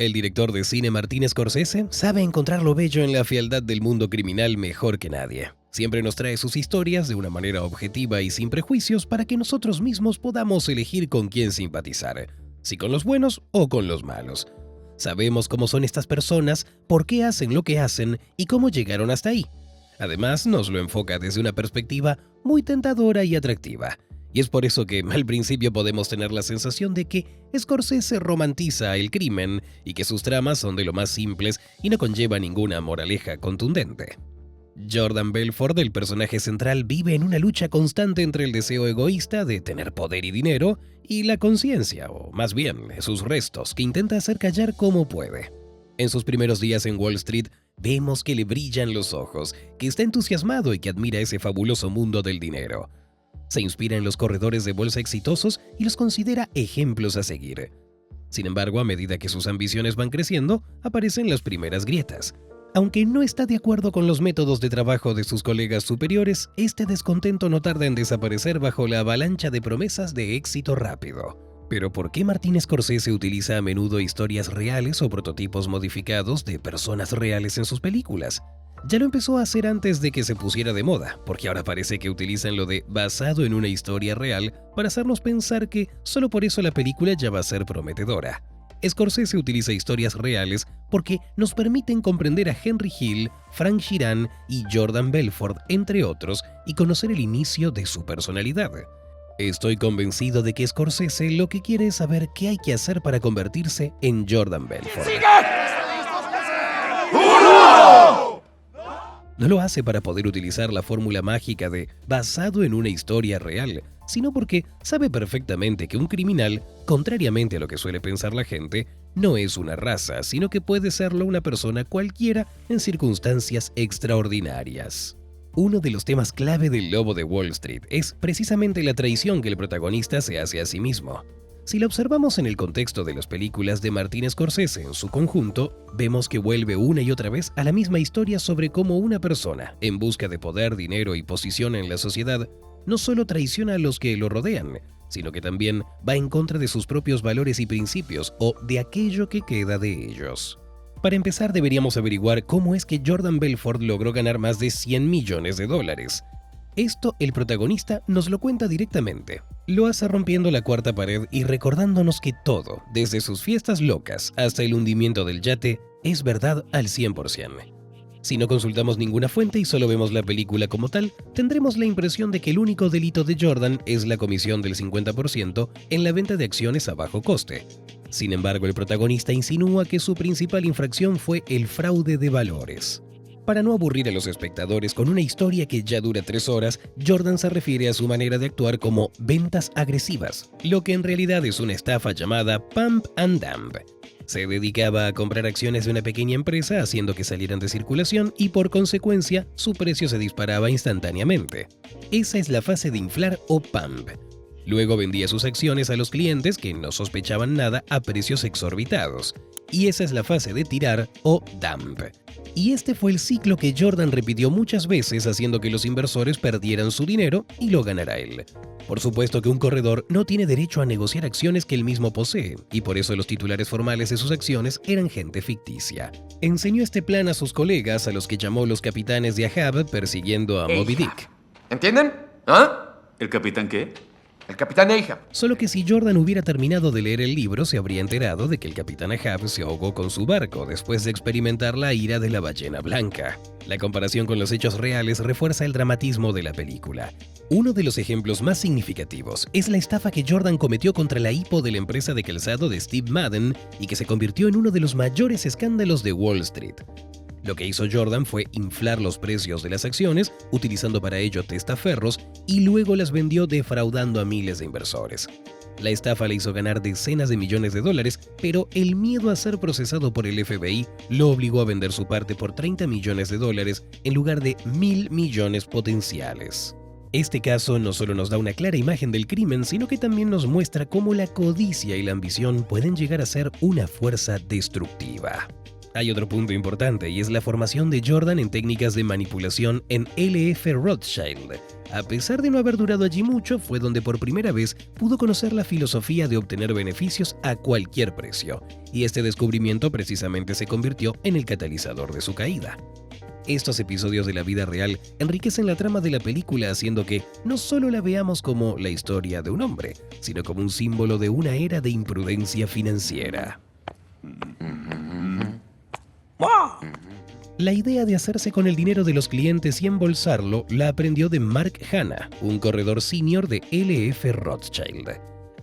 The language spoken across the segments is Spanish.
El director de cine Martin Scorsese sabe encontrar lo bello en la fealdad del mundo criminal mejor que nadie. Siempre nos trae sus historias de una manera objetiva y sin prejuicios para que nosotros mismos podamos elegir con quién simpatizar, si con los buenos o con los malos. Sabemos cómo son estas personas, por qué hacen lo que hacen y cómo llegaron hasta ahí. Además, nos lo enfoca desde una perspectiva muy tentadora y atractiva. Y es por eso que al principio podemos tener la sensación de que Scorsese romantiza el crimen y que sus tramas son de lo más simples y no conlleva ninguna moraleja contundente. Jordan Belfort, el personaje central, vive en una lucha constante entre el deseo egoísta de tener poder y dinero y la conciencia, o más bien, sus restos, que intenta hacer callar como puede. En sus primeros días en Wall Street, vemos que le brillan los ojos, que está entusiasmado y que admira ese fabuloso mundo del dinero. Se inspira en los corredores de bolsa exitosos y los considera ejemplos a seguir. Sin embargo, a medida que sus ambiciones van creciendo, aparecen las primeras grietas. Aunque no está de acuerdo con los métodos de trabajo de sus colegas superiores, este descontento no tarda en desaparecer bajo la avalancha de promesas de éxito rápido. Pero ¿por qué Martin Scorsese utiliza a menudo historias reales o prototipos modificados de personas reales en sus películas? Ya lo empezó a hacer antes de que se pusiera de moda, porque ahora parece que utilizan lo de basado en una historia real para hacernos pensar que solo por eso la película ya va a ser prometedora. Scorsese utiliza historias reales porque nos permiten comprender a Henry Hill, Frank Sheeran y Jordan Belfort, entre otros, y conocer el inicio de su personalidad. Estoy convencido de que Scorsese lo que quiere es saber qué hay que hacer para convertirse en Jordan Belfort. No lo hace para poder utilizar la fórmula mágica de basado en una historia real, sino porque sabe perfectamente que un criminal, contrariamente a lo que suele pensar la gente, no es una raza, sino que puede serlo una persona cualquiera en circunstancias extraordinarias. Uno de los temas clave del Lobo de Wall Street es precisamente la traición que el protagonista se hace a sí mismo. Si la observamos en el contexto de las películas de Martin Scorsese en su conjunto, vemos que vuelve una y otra vez a la misma historia sobre cómo una persona, en busca de poder, dinero y posición en la sociedad, no solo traiciona a los que lo rodean, sino que también va en contra de sus propios valores y principios o de aquello que queda de ellos. Para empezar, deberíamos averiguar cómo es que Jordan Belfort logró ganar más de $100 millones. Esto el protagonista nos lo cuenta directamente. Lo hace rompiendo la cuarta pared y recordándonos que todo, desde sus fiestas locas hasta el hundimiento del yate, es verdad al 100%. Si no consultamos ninguna fuente y solo vemos la película como tal, tendremos la impresión de que el único delito de Jordan es la comisión del 50% en la venta de acciones a bajo coste. Sin embargo, el protagonista insinúa que su principal infracción fue el fraude de valores. Para no aburrir a los espectadores con una historia que ya dura 3 horas, Jordan se refiere a su manera de actuar como ventas agresivas, lo que en realidad es una estafa llamada Pump and Dump. Se dedicaba a comprar acciones de una pequeña empresa haciendo que salieran de circulación y por consecuencia su precio se disparaba instantáneamente. Esa es la fase de inflar o pump. Luego vendía sus acciones a los clientes que no sospechaban nada a precios exorbitados. Y esa es la fase de tirar o dump. Y este fue el ciclo que Jordan repitió muchas veces haciendo que los inversores perdieran su dinero y lo ganara él. Por supuesto que un corredor no tiene derecho a negociar acciones que él mismo posee, y por eso los titulares formales de sus acciones eran gente ficticia. Enseñó este plan a sus colegas, a los que llamó los capitanes de Ahab, persiguiendo a Moby Dick. ¿Entienden? ¿Ah? ¿El capitán qué? El capitán Ahab. Solo que si Jordan hubiera terminado de leer el libro, se habría enterado de que el capitán Ahab se ahogó con su barco después de experimentar la ira de la ballena blanca. La comparación con los hechos reales refuerza el dramatismo de la película. Uno de los ejemplos más significativos es la estafa que Jordan cometió contra la hipo de la empresa de calzado de Steve Madden y que se convirtió en uno de los mayores escándalos de Wall Street. Lo que hizo Jordan fue inflar los precios de las acciones, utilizando para ello testaferros, y luego las vendió defraudando a miles de inversores. La estafa le hizo ganar decenas de millones de dólares, pero el miedo a ser procesado por el FBI lo obligó a vender su parte por $30 millones en lugar de 1.000 millones potenciales. Este caso no solo nos da una clara imagen del crimen, sino que también nos muestra cómo la codicia y la ambición pueden llegar a ser una fuerza destructiva. Hay otro punto importante y es la formación de Jordan en técnicas de manipulación en L.F. Rothschild. A pesar de no haber durado allí mucho, fue donde por primera vez pudo conocer la filosofía de obtener beneficios a cualquier precio. y este descubrimiento precisamente se convirtió en el catalizador de su caída. Estos episodios de la vida real enriquecen la trama de la película, haciendo que no solo la veamos como la historia de un hombre, sino como un símbolo de una era de imprudencia financiera. La idea de hacerse con el dinero de los clientes y embolsarlo la aprendió de Mark Hanna, un corredor senior de LF Rothschild.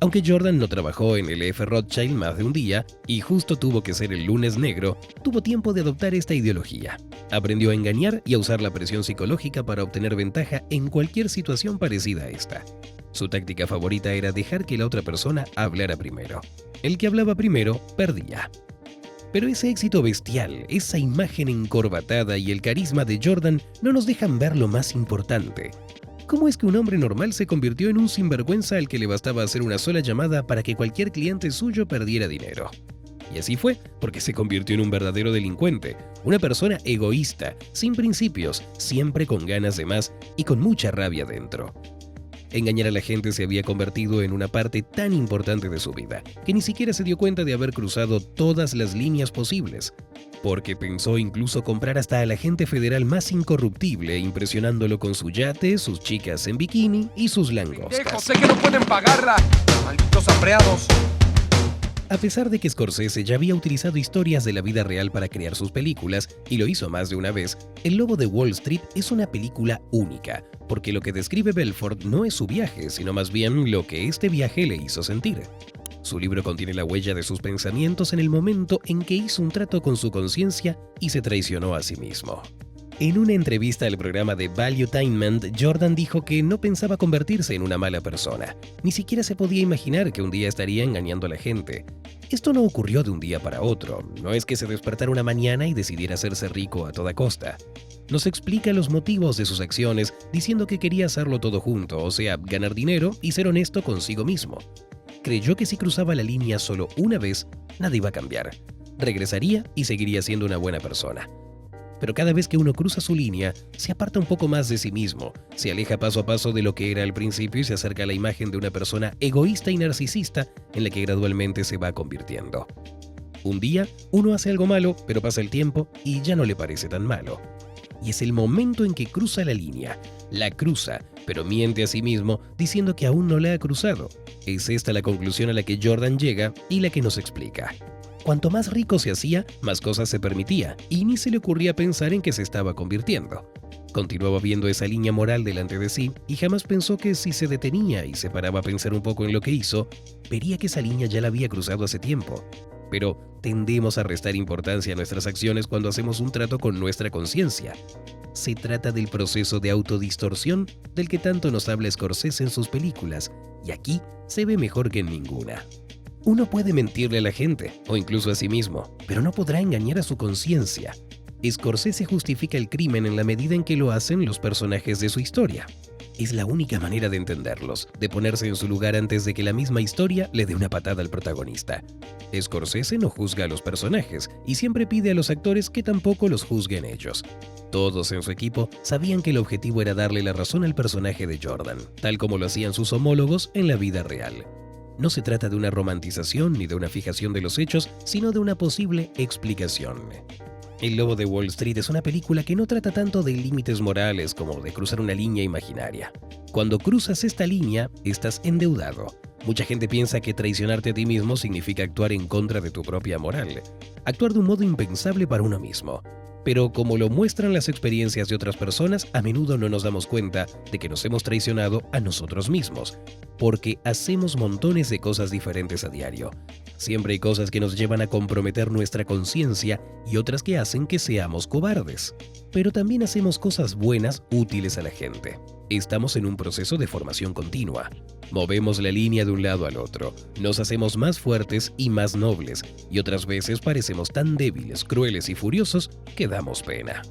Aunque Jordan no trabajó en LF Rothschild más de un día y justo tuvo que ser el lunes negro, tuvo tiempo de adoptar esta ideología. Aprendió a engañar y a usar la presión psicológica para obtener ventaja en cualquier situación parecida a esta. Su táctica favorita era dejar que la otra persona hablara primero. El que hablaba primero perdía. Pero ese éxito bestial, esa imagen encorbatada y el carisma de Jordan no nos dejan ver lo más importante. ¿Cómo es que un hombre normal se convirtió en un sinvergüenza al que le bastaba hacer una sola llamada para que cualquier cliente suyo perdiera dinero? Y así fue, porque se convirtió en un verdadero delincuente, una persona egoísta, sin principios, siempre con ganas de más y con mucha rabia dentro. Engañar a la gente se había convertido en una parte tan importante de su vida, que ni siquiera se dio cuenta de haber cruzado todas las líneas posibles, porque pensó incluso comprar hasta al agente federal más incorruptible, impresionándolo con su yate, sus chicas en bikini y sus langostas. Sé que no pueden pagarla, malditos empleados. A pesar de que Scorsese ya había utilizado historias de la vida real para crear sus películas, y lo hizo más de una vez, El Lobo de Wall Street es una película única, porque lo que describe Belfort no es su viaje, sino más bien lo que este viaje le hizo sentir. Su libro contiene la huella de sus pensamientos en el momento en que hizo un trato con su conciencia y se traicionó a sí mismo. En una entrevista al programa de Valuetainment, Jordan dijo que no pensaba convertirse en una mala persona. Ni siquiera se podía imaginar que un día estaría engañando a la gente. Esto no ocurrió de un día para otro. No es que se despertara una mañana y decidiera hacerse rico a toda costa. Nos explica los motivos de sus acciones diciendo que quería hacerlo todo junto, o sea, ganar dinero y ser honesto consigo mismo. Creyó que si cruzaba la línea solo una vez, nada iba a cambiar. Regresaría y seguiría siendo una buena persona. Pero cada vez que uno cruza su línea, se aparta un poco más de sí mismo, se aleja paso a paso de lo que era al principio y se acerca a la imagen de una persona egoísta y narcisista en la que gradualmente se va convirtiendo. Un día, uno hace algo malo, pero pasa el tiempo y ya no le parece tan malo. Y es el momento en que cruza la línea. La cruza, pero miente a sí mismo diciendo que aún no la ha cruzado. Es esta la conclusión a la que Jordan llega y la que nos explica. Cuanto más rico se hacía, más cosas se permitía, y ni se le ocurría pensar en que se estaba convirtiendo. Continuaba viendo esa línea moral delante de sí, y jamás pensó que si se detenía y se paraba a pensar un poco en lo que hizo, vería que esa línea ya la había cruzado hace tiempo. Pero tendemos a restar importancia a nuestras acciones cuando hacemos un trato con nuestra conciencia. Se trata del proceso de autodistorsión del que tanto nos habla Scorsese en sus películas, y aquí se ve mejor que en ninguna. Uno puede mentirle a la gente, o incluso a sí mismo, pero no podrá engañar a su conciencia. Scorsese justifica el crimen en la medida en que lo hacen los personajes de su historia. Es la única manera de entenderlos, de ponerse en su lugar antes de que la misma historia le dé una patada al protagonista. Scorsese no juzga a los personajes y siempre pide a los actores que tampoco los juzguen ellos. Todos en su equipo sabían que el objetivo era darle la razón al personaje de Jordan, tal como lo hacían sus homólogos en la vida real. No se trata de una romantización ni de una fijación de los hechos, sino de una posible explicación. El Lobo de Wall Street es una película que no trata tanto de límites morales como de cruzar una línea imaginaria. Cuando cruzas esta línea, estás endeudado. Mucha gente piensa que traicionarte a ti mismo significa actuar en contra de tu propia moral, actuar de un modo impensable para uno mismo. Pero como lo muestran las experiencias de otras personas, a menudo no nos damos cuenta de que nos hemos traicionado a nosotros mismos, porque hacemos montones de cosas diferentes a diario. Siempre hay cosas que nos llevan a comprometer nuestra conciencia y otras que hacen que seamos cobardes. Pero también hacemos cosas buenas útiles a la gente. Estamos en un proceso de formación continua. Movemos la línea de un lado al otro, nos hacemos más fuertes y más nobles, y otras veces parecemos tan débiles, crueles y furiosos que damos pena.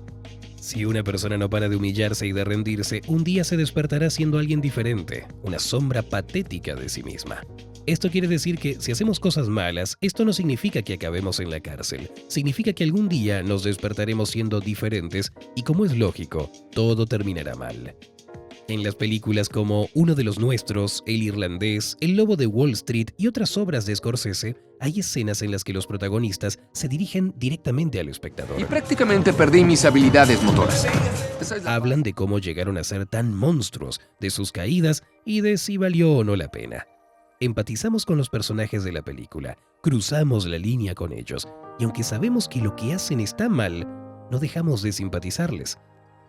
Si una persona no para de humillarse y de rendirse, un día se despertará siendo alguien diferente, una sombra patética de sí misma. Esto quiere decir que si hacemos cosas malas, esto no significa que acabemos en la cárcel. Significa que algún día nos despertaremos siendo diferentes y, como es lógico, todo terminará mal. En las películas como Uno de los Nuestros, El Irlandés, El Lobo de Wall Street y otras obras de Scorsese, hay escenas en las que los protagonistas se dirigen directamente al espectador. Y prácticamente perdí mis habilidades motoras. Hablan de cómo llegaron a ser tan monstruos, de sus caídas y de si valió o no la pena. Empatizamos con los personajes de la película, cruzamos la línea con ellos, y aunque sabemos que lo que hacen está mal, no dejamos de simpatizarles.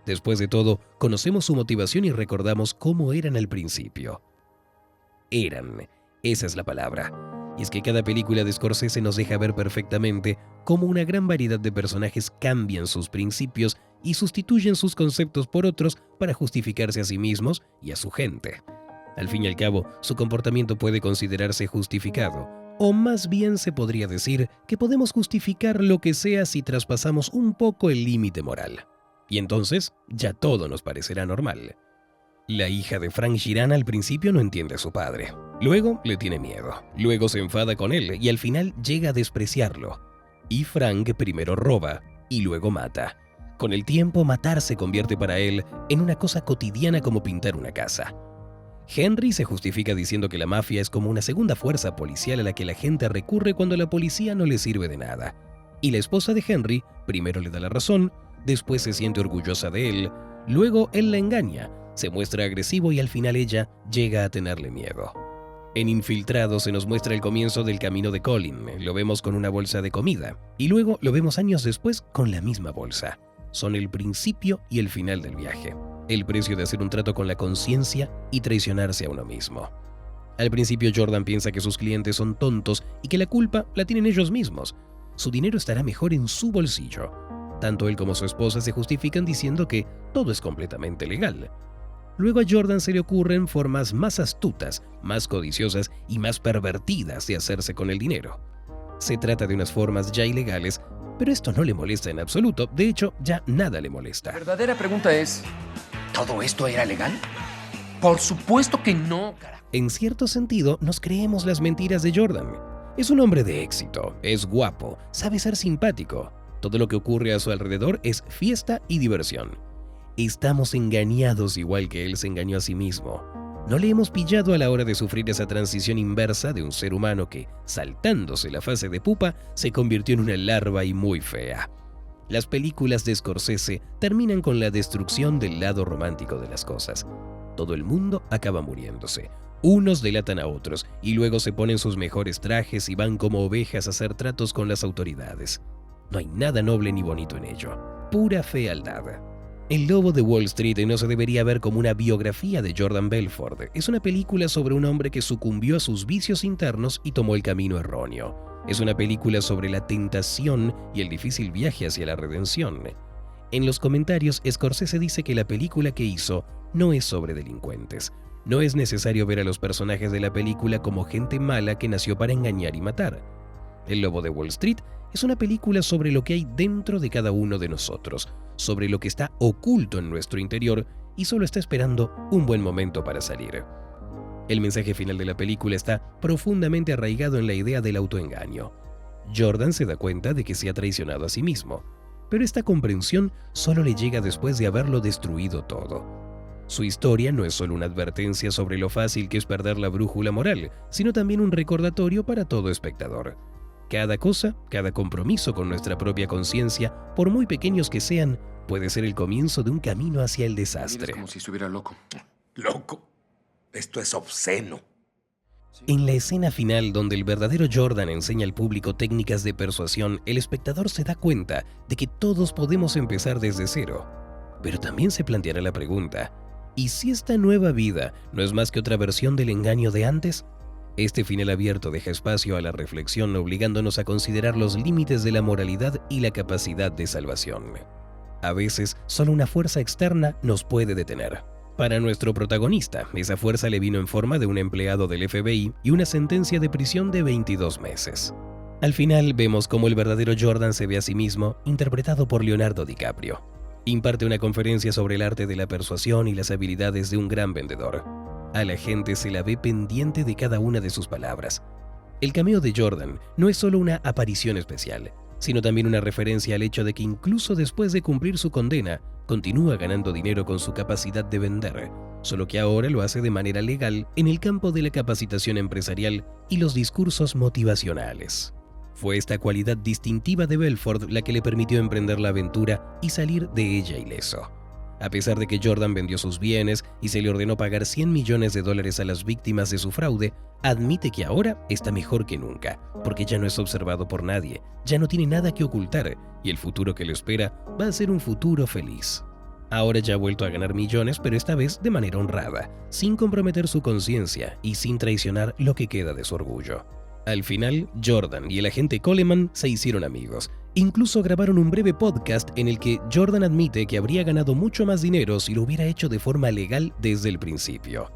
Después de todo, conocemos su motivación y recordamos cómo eran al principio. Eran, esa es la palabra. Y es que cada película de Scorsese nos deja ver perfectamente cómo una gran variedad de personajes cambian sus principios y sustituyen sus conceptos por otros para justificarse a sí mismos y a su gente. Al fin y al cabo, su comportamiento puede considerarse justificado, o más bien se podría decir que podemos justificar lo que sea si traspasamos un poco el límite moral. Y entonces, ya todo nos parecerá normal. La hija de Frank Sheeran al principio no entiende a su padre. Luego le tiene miedo. Luego se enfada con él y al final llega a despreciarlo. Y Frank primero roba y luego mata. Con el tiempo, matar se convierte para él en una cosa cotidiana como pintar una casa. Henry se justifica diciendo que la mafia es como una segunda fuerza policial a la que la gente recurre cuando la policía no le sirve de nada. Y la esposa de Henry primero le da la razón, después se siente orgullosa de él, luego él la engaña, se muestra agresivo y al final ella llega a tenerle miedo. En Infiltrados se nos muestra el comienzo del camino de Colin, lo vemos con una bolsa de comida, y luego lo vemos años después con la misma bolsa. Son el principio y el final del viaje, el precio de hacer un trato con la conciencia y traicionarse a uno mismo. Al principio Jordan piensa que sus clientes son tontos y que la culpa la tienen ellos mismos. Su dinero estará mejor en su bolsillo. Tanto él como su esposa se justifican diciendo que todo es completamente legal. Luego a Jordan se le ocurren formas más astutas, más codiciosas y más pervertidas de hacerse con el dinero. Se trata de unas formas ya ilegales, pero esto no le molesta en absoluto. De hecho, ya nada le molesta. La verdadera pregunta es, ¿todo esto era legal? Por supuesto que no, carajo. En cierto sentido, nos creemos las mentiras de Jordan. Es un hombre de éxito, es guapo, sabe ser simpático. Todo lo que ocurre a su alrededor es fiesta y diversión. Estamos engañados igual que él se engañó a sí mismo. No le hemos pillado a la hora de sufrir esa transición inversa de un ser humano que, saltándose la fase de pupa, se convirtió en una larva y muy fea. Las películas de Scorsese terminan con la destrucción del lado romántico de las cosas. Todo el mundo acaba muriéndose. Unos delatan a otros y luego se ponen sus mejores trajes y van como ovejas a hacer tratos con las autoridades. No hay nada noble ni bonito en ello. Pura fealdad. El Lobo de Wall Street no se debería ver como una biografía de Jordan Belfort. Es una película sobre un hombre que sucumbió a sus vicios internos y tomó el camino erróneo. Es una película sobre la tentación y el difícil viaje hacia la redención. En los comentarios, Scorsese dice que la película que hizo no es sobre delincuentes. No es necesario ver a los personajes de la película como gente mala que nació para engañar y matar. El Lobo de Wall Street es una película sobre lo que hay dentro de cada uno de nosotros, sobre lo que está oculto en nuestro interior y solo está esperando un buen momento para salir. El mensaje final de la película está profundamente arraigado en la idea del autoengaño. Jordan se da cuenta de que se ha traicionado a sí mismo, pero esta comprensión solo le llega después de haberlo destruido todo. Su historia no es solo una advertencia sobre lo fácil que es perder la brújula moral, sino también un recordatorio para todo espectador. Cada cosa, cada compromiso con nuestra propia conciencia, por muy pequeños que sean, puede ser el comienzo de un camino hacia el desastre. Es como si estuviera loco. ¿Loco? Esto es obsceno. En la escena final, donde el verdadero Jordan enseña al público técnicas de persuasión, el espectador se da cuenta de que todos podemos empezar desde cero. Pero también se planteará la pregunta, ¿y si esta nueva vida no es más que otra versión del engaño de antes? Este final abierto deja espacio a la reflexión, obligándonos a considerar los límites de la moralidad y la capacidad de salvación. A veces, solo una fuerza externa nos puede detener. Para nuestro protagonista, esa fuerza le vino en forma de un empleado del FBI y una sentencia de prisión de 22 meses. Al final, vemos cómo el verdadero Jordan se ve a sí mismo, interpretado por Leonardo DiCaprio. Imparte una conferencia sobre el arte de la persuasión y las habilidades de un gran vendedor. A la gente se la ve pendiente de cada una de sus palabras. El cameo de Jordan no es solo una aparición especial, sino también una referencia al hecho de que incluso después de cumplir su condena, continúa ganando dinero con su capacidad de vender, solo que ahora lo hace de manera legal en el campo de la capacitación empresarial y los discursos motivacionales. Fue esta cualidad distintiva de Belfort la que le permitió emprender la aventura y salir de ella ileso. A pesar de que Jordan vendió sus bienes y se le ordenó pagar $100 millones a las víctimas de su fraude, admite que ahora está mejor que nunca, porque ya no es observado por nadie, ya no tiene nada que ocultar y el futuro que le espera va a ser un futuro feliz. Ahora ya ha vuelto a ganar millones, pero esta vez de manera honrada, sin comprometer su conciencia y sin traicionar lo que queda de su orgullo. Al final, Jordan y el agente Coleman se hicieron amigos. Incluso grabaron un breve podcast en el que Jordan admite que habría ganado mucho más dinero si lo hubiera hecho de forma legal desde el principio.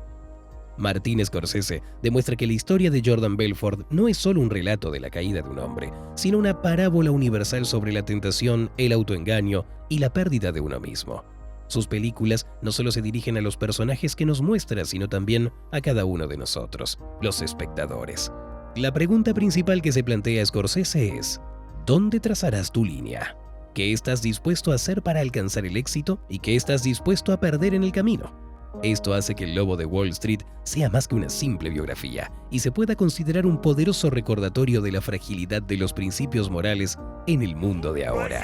Martin Scorsese demuestra que la historia de Jordan Belfort no es solo un relato de la caída de un hombre, sino una parábola universal sobre la tentación, el autoengaño y la pérdida de uno mismo. Sus películas no solo se dirigen a los personajes que nos muestra, sino también a cada uno de nosotros, los espectadores. La pregunta principal que se plantea Scorsese es: ¿dónde trazarás tu línea? ¿Qué estás dispuesto a hacer para alcanzar el éxito y qué estás dispuesto a perder en el camino? Esto hace que El Lobo de Wall Street sea más que una simple biografía y se pueda considerar un poderoso recordatorio de la fragilidad de los principios morales en el mundo de ahora.